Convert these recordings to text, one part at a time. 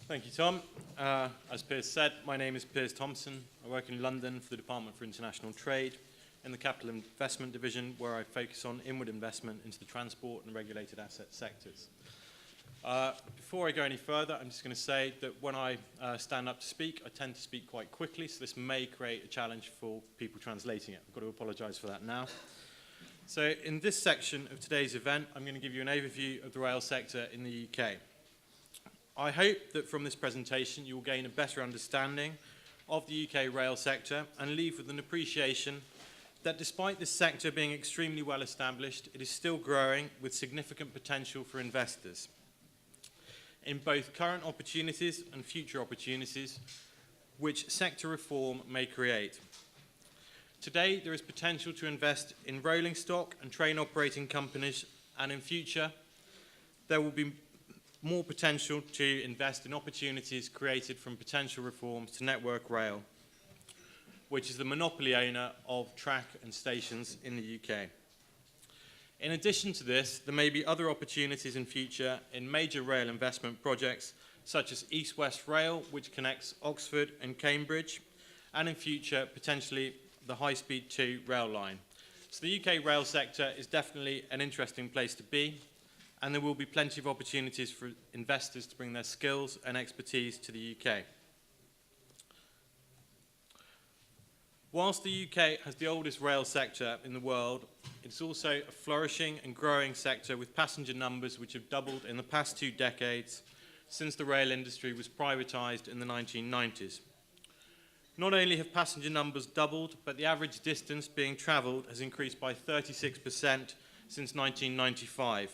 Thank you, Tom. As Piers said, my name is Piers Thompson. I work in London for the Department for International Trade in the Capital Investment Division, where I focus on inward investment into the transport and regulated asset sectors. Before I go any further, I'm just going to say that when I stand up to speak, I tend to speak quite quickly, so this may create a challenge for people translating it. I've got to apologise for that now. So in this section of today's event, I'm going to give you an overview of the rail sector in the UK. I hope that from this presentation you will gain a better understanding of the UK rail sector and leave with an appreciation that despite this sector being extremely well established, it is still growing with significant potential for investors in both current opportunities and future opportunities which sector reform may create. Today, there is potential to invest in rolling stock and train operating companies, and in future, there will be more potential to invest in opportunities created from potential reforms to Network Rail, which is the monopoly owner of track and stations in the UK. In addition to this, there may be other opportunities in future in major rail investment projects such as East West Rail, which connects Oxford and Cambridge, and in future, potentially the High Speed 2 rail line. So the UK rail sector is definitely an interesting place to be, and there will be plenty of opportunities for investors to bring their skills and expertise to the UK. Whilst the UK has the oldest rail sector in the world, it's also a flourishing and growing sector with passenger numbers which have doubled in the past 2 decades since the rail industry was privatised in the 1990s. Not only have passenger numbers doubled, but the average distance being travelled has increased by 36% since 1995.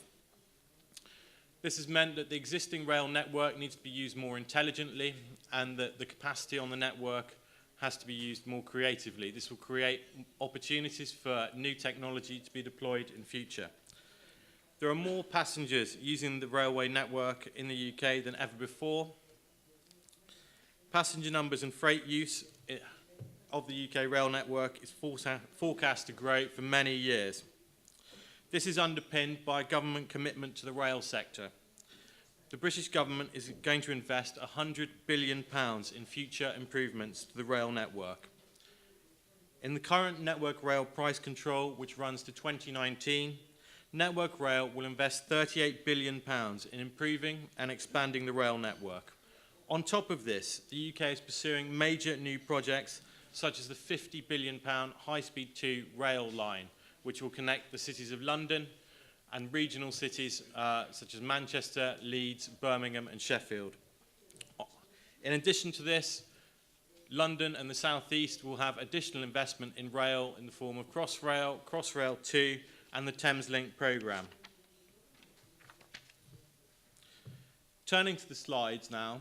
This has meant that the existing rail network needs to be used more intelligently, and that the capacity on the network has to be used more creatively. This will create opportunities for new technology to be deployed in future. There are more passengers using the railway network in the UK than ever before. Passenger numbers and freight use of the UK rail network is forecast to grow for many years. This is underpinned by a government commitment to the rail sector. The British government is going to invest £100 billion in future improvements to the rail network. In the current Network Rail price control, which runs to 2019, Network Rail will invest £38 billion in improving and expanding the rail network. On top of this, the UK is pursuing major new projects such as the £50 billion High Speed 2 rail line, which will connect the cities of London and regional cities such as Manchester, Leeds, Birmingham and Sheffield. In addition to this, London and the South East will have additional investment in rail in the form of Crossrail, Crossrail 2 and the Thameslink programme. Turning to the slides now.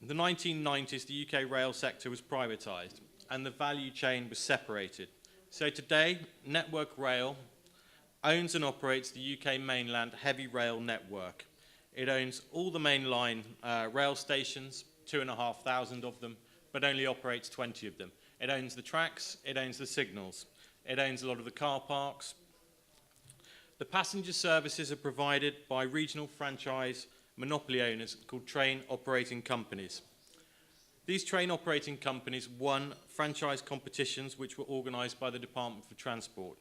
In the 1990s, the UK rail sector was privatised and the value chain was separated. So today, Network Rail owns and operates the UK mainland heavy rail network. It owns all the mainline rail stations, 2,500 of them, but only operates 20 of them. It owns the tracks, it owns the signals, it owns a lot of the car parks. The passenger services are provided by regional franchise monopoly owners called train operating companies. These train operating companies won franchise competitions which were organised by the Department for Transport.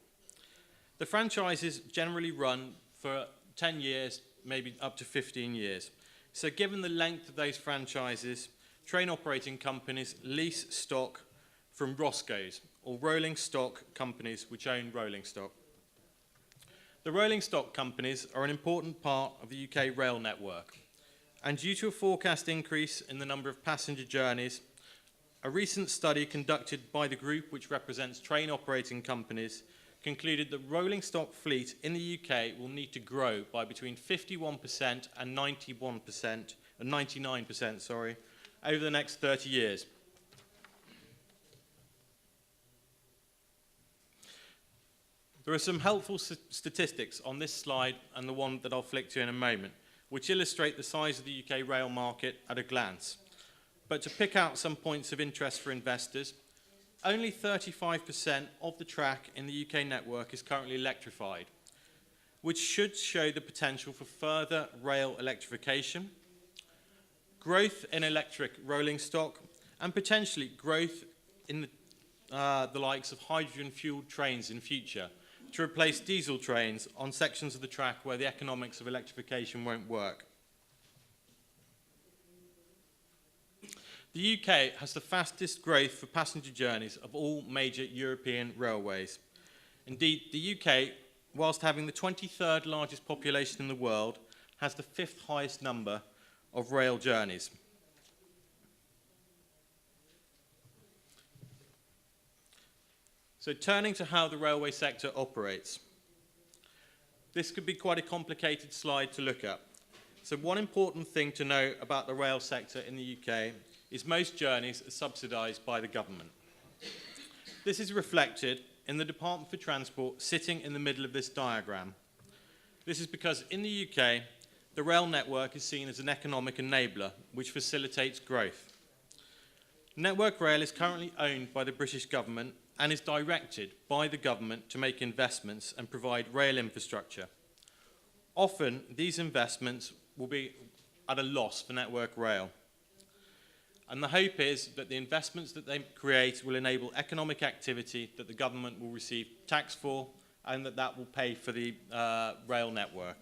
The franchises generally run for 10 years, maybe up to 15 years. So given the length of those franchises, train operating companies lease stock from Roscoe's, or rolling stock companies which own rolling stock. The rolling stock companies are an important part of the UK rail network. And due to a forecast increase in the number of passenger journeys, a recent study conducted by the group, which represents train operating companies, concluded that rolling stock fleet in the UK will need to grow by between 51% and 99%, over the next 30 years. There are some helpful statistics on this slide and the one that I'll flick to in a moment, which illustrate the size of the UK rail market at a glance. But to pick out some points of interest for investors, only 35% of the track in the UK network is currently electrified, which should show the potential for further rail electrification, growth in electric rolling stock, and potentially growth in the likes of hydrogen-fueled trains in future to replace diesel trains on sections of the track where the economics of electrification won't work. The UK has the fastest growth for passenger journeys of all major European railways. Indeed, the UK, whilst having the 23rd largest population in the world, has the 5th highest number of rail journeys. So turning to how the railway sector operates. This could be quite a complicated slide to look at. So one important thing to know about the rail sector in the UK is most journeys are subsidised by the government. This is reflected in the Department for Transport sitting in the middle of this diagram. This is because in the UK, the rail network is seen as an economic enabler which facilitates growth. Network Rail is currently owned by the British government and is directed by the government to make investments and provide rail infrastructure. Often, these investments will be at a loss for Network Rail. And the hope is that the investments that they create will enable economic activity that the government will receive tax for, and that will pay for the rail network.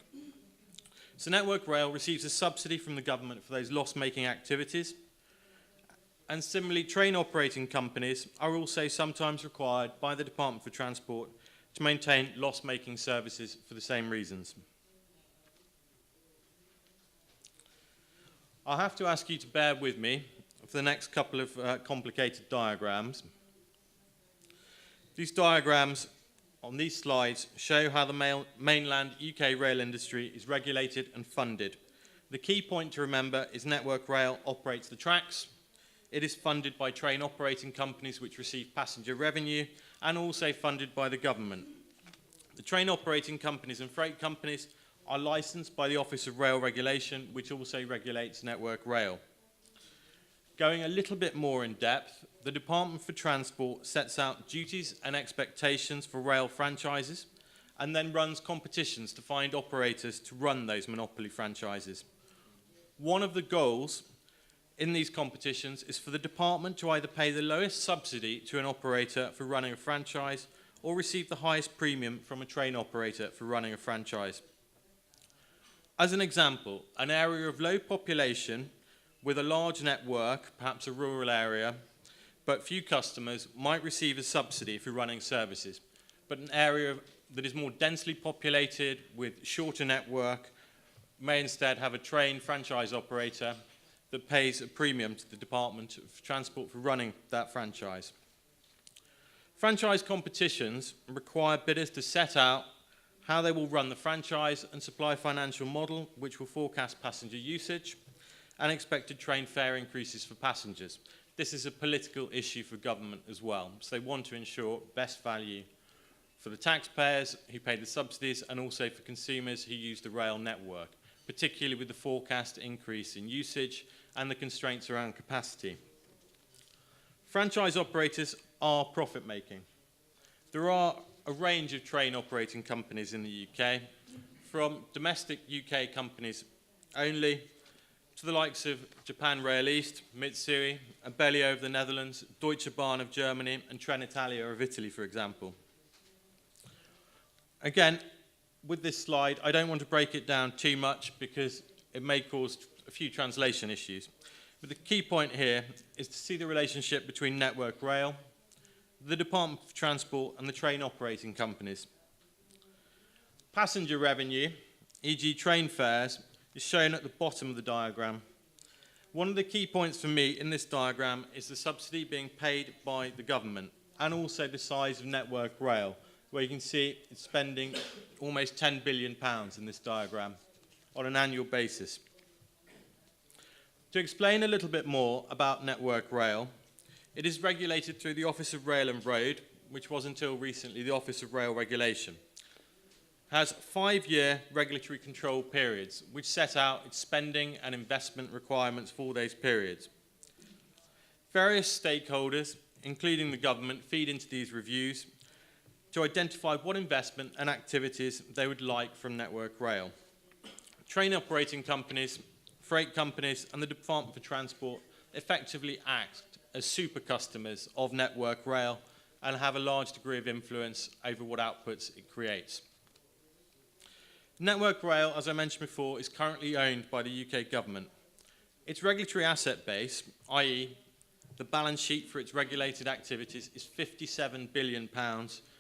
So Network Rail receives a subsidy from the government for those loss-making activities. And similarly, train operating companies are also sometimes required by the Department for Transport to maintain loss-making services for the same reasons. I'll have to ask you to bear with me for the next couple of complicated diagrams. These diagrams on these slides show how the mainland UK rail industry is regulated and funded. The key point to remember is Network Rail operates the tracks. It is funded by train operating companies which receive passenger revenue and also funded by the government. The train operating companies and freight companies are licensed by the Office of Rail Regulation, which also regulates Network Rail. Going a little bit more in depth, the Department for Transport sets out duties and expectations for rail franchises and then runs competitions to find operators to run those monopoly franchises. One of the goals in these competitions is for the department to either pay the lowest subsidy to an operator for running a franchise or receive the highest premium from a train operator for running a franchise. As an example, an area of low population with a large network, perhaps a rural area, but few customers might receive a subsidy for running services. But an area that is more densely populated with shorter network may instead have a train franchise operator that pays a premium to the Department of Transport for running that franchise. Franchise competitions require bidders to set out how they will run the franchise and supply a financial model which will forecast passenger usage and expected train fare increases for passengers. This is a political issue for government as well, so they want to ensure best value for the taxpayers who pay the subsidies and also for consumers who use the rail network, particularly with the forecast increase in usage and the constraints around capacity. Franchise operators are profit-making. There are a range of train operating companies in the UK, from domestic UK companies only to the likes of Japan Rail East, Mitsui, Abellio of the Netherlands, Deutsche Bahn of Germany, and Trenitalia of Italy, for example. Again, with this slide, I don't want to break it down too much because it may cause a few translation issues. But the key point here is to see the relationship between Network Rail, the Department for Transport, and the train operating companies. Passenger revenue, e.g. train fares, is shown at the bottom of the diagram. One of the key points for me in this diagram is the subsidy being paid by the government and also the size of Network Rail, where you can see it's spending almost £10 billion in this diagram on an annual basis. To explain a little bit more about Network Rail, it is regulated through the Office of Rail and Road, which was until recently the Office of Rail Regulation. Has 5-year regulatory control periods, which set out its spending and investment requirements for those periods. Various stakeholders, including the government, feed into these reviews to identify what investment and activities they would like from Network Rail. Train operating companies, freight companies, and the Department for Transport effectively act as super customers of Network Rail and have a large degree of influence over what outputs it creates. Network Rail, as I mentioned before, is currently owned by the UK government. Its regulatory asset base, i.e. the balance sheet for its regulated activities, is £57 billion,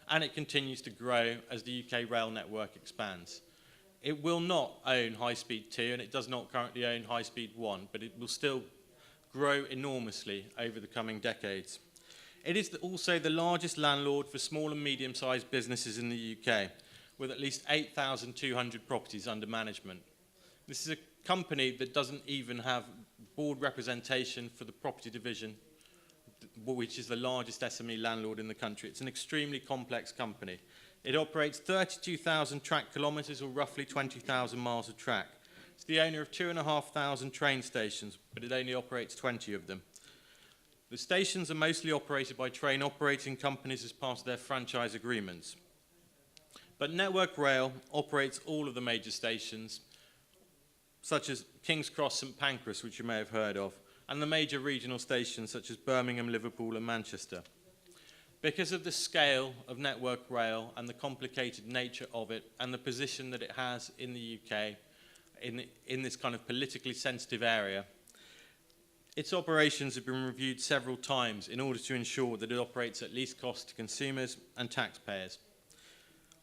and it continues to grow as the UK rail network expands. It will not own High Speed 2, and it does not currently own High Speed 1, but it will still grow enormously over the coming decades. It is also the largest landlord for small and medium-sized businesses in the UK, with at least 8,200 properties under management. This is a company that doesn't even have board representation for the property division, which is the largest SME landlord in the country. It's an extremely complex company. It operates 32,000 track kilometres, or roughly 20,000 miles of track. It's the owner of 2,500 train stations, but it only operates 20 of them. The stations are mostly operated by train operating companies as part of their franchise agreements. But Network Rail operates all of the major stations, such as King's Cross, St Pancras, which you may have heard of, and the major regional stations such as Birmingham, Liverpool and Manchester. Because of the scale of Network Rail and the complicated nature of it and the position that it has in the UK in this kind of politically sensitive area, its operations have been reviewed several times in order to ensure that it operates at least cost to consumers and taxpayers.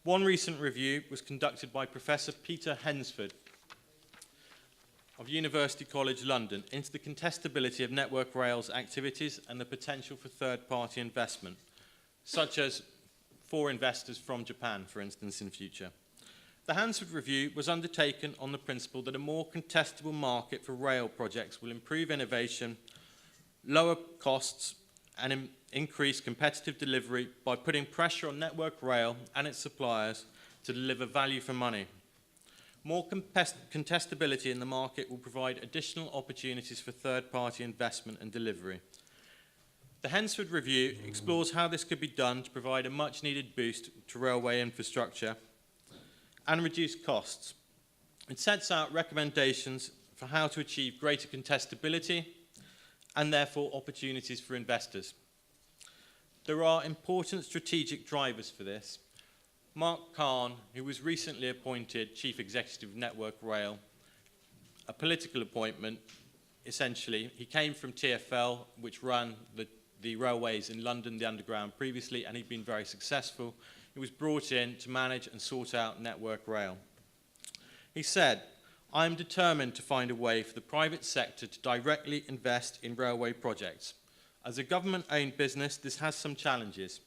One recent review was conducted by Professor Peter Hensford of University College London into the contestability of Network Rail's activities and the potential for third-party investment, such as for investors from Japan, for instance, in future. The Hansford review was undertaken on the principle that a more contestable market for rail projects will improve innovation, lower costs, and increase competitive delivery by putting pressure on Network Rail and its suppliers to deliver value for money. More contestability in the market will provide additional opportunities for third-party investment and delivery. The Hensford review explores how this could be done to provide a much-needed boost to railway infrastructure and reduce costs. It sets out recommendations for how to achieve greater contestability and therefore opportunities for investors. There are important strategic drivers for this. Mark Kahn, who was recently appointed Chief Executive of Network Rail, a political appointment, essentially. He came from TfL, which ran the railways in London, the Underground, previously, and he'd been very successful. He was brought in to manage and sort out Network Rail. He said, "I am determined to find a way for the private sector to directly invest in railway projects. As a government-owned business, this has some challenges,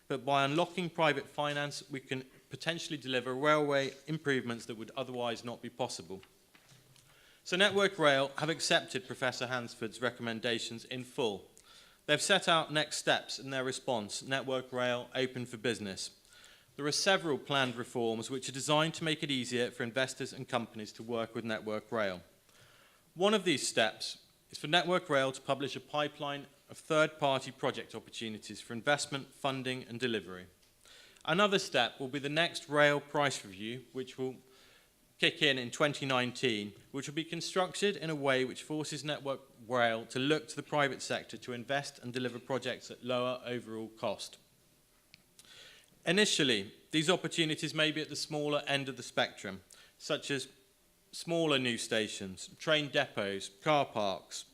but by unlocking private finance, we can potentially deliver railway improvements that would otherwise not be possible." So Network Rail have accepted Professor Hansford's recommendations in full. They've set out next steps in their response, Network Rail Open for Business. There are several planned reforms which are designed to make it easier for investors and companies to work with Network Rail. One of these steps is for Network Rail to publish a pipeline of third-party project opportunities for investment, funding and delivery. Another step will be the next rail price review, which will kick in 2019, which will be constructed in a way which forces Network Rail to look to the private sector to invest and deliver projects at lower overall cost. Initially, these opportunities may be at the smaller end of the spectrum, such as smaller new stations, train depots, car parks.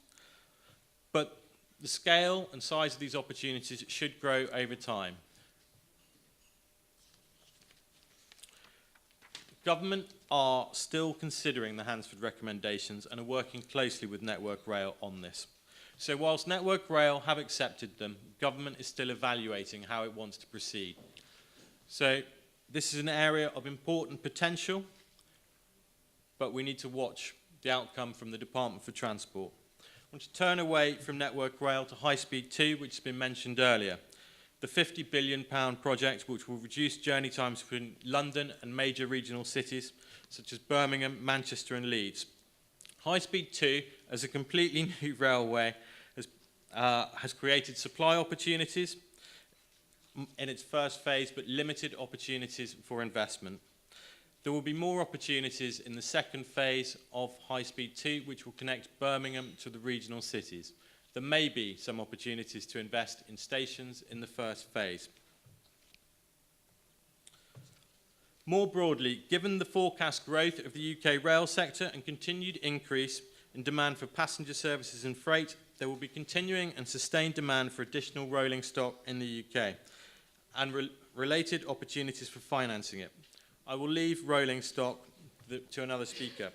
But the scale and size of these opportunities should grow over time. Government are still considering the Hansford recommendations and are working closely with Network Rail on this. So whilst Network Rail have accepted them, government is still evaluating how it wants to proceed. So this is an area of important potential, but we need to watch the outcome from the Department for Transport. I want to turn away from Network Rail to High Speed 2, which has been mentioned earlier. The £50 billion project, which will reduce journey times between London and major regional cities, such as Birmingham, Manchester and Leeds. High Speed 2, as a completely new railway, has created supply opportunities in its first phase, but limited opportunities for investment. There will be more opportunities in the second phase of High Speed 2, which will connect Birmingham to the regional cities. There may be some opportunities to invest in stations in the first phase. More broadly, given the forecast growth of the UK rail sector and continued increase in demand for passenger services and freight, there will be continuing and sustained demand for additional rolling stock in the UK and related opportunities for financing it. I will leave rolling stock to another speaker.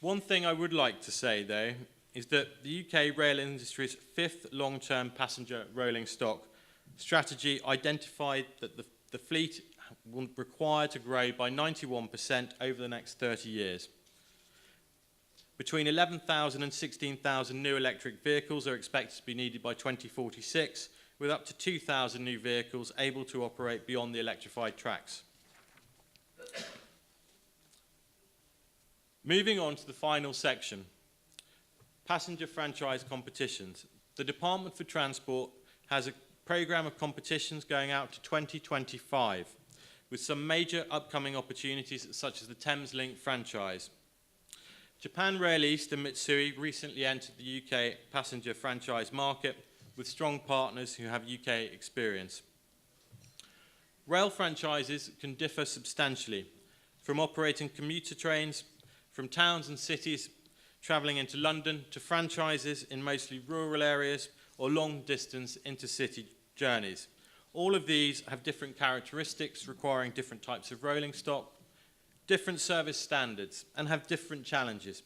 One thing I would like to say, though, is that the UK rail industry's fifth long-term passenger rolling stock strategy identified that the fleet will require to grow by 91% over the next 30 years. Between 11,000 and 16,000 new electric vehicles are expected to be needed by 2046, with up to 2,000 new vehicles able to operate beyond the electrified tracks. Moving on to the final section, passenger franchise competitions. The Department for Transport has a programme of competitions going out to 2025, with some major upcoming opportunities such as the Thameslink franchise. Japan Rail East and Mitsui recently entered the UK passenger franchise market with strong partners who have UK experience. Rail franchises can differ substantially, from operating commuter trains from towns and cities travelling into London to franchises in mostly rural areas or long-distance intercity journeys. All of these have different characteristics requiring different types of rolling stock, different service standards, and have different challenges.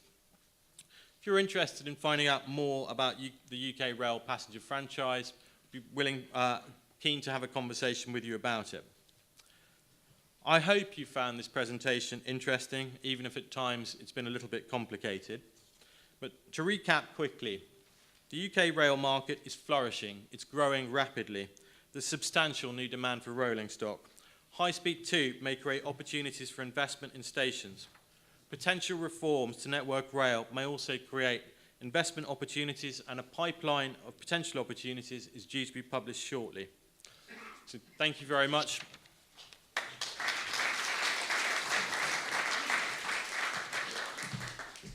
If you're interested in finding out more about the UK rail passenger franchise, I'd be keen to have a conversation with you about it. I hope you found this presentation interesting, even if at times it's been a little bit complicated. But to recap quickly, the UK rail market is flourishing, it's growing rapidly. There's substantial new demand for rolling stock. High Speed 2 may create opportunities for investment in stations. Potential reforms to Network Rail may also create investment opportunities, and a pipeline of potential opportunities is due to be published shortly. So thank you very much.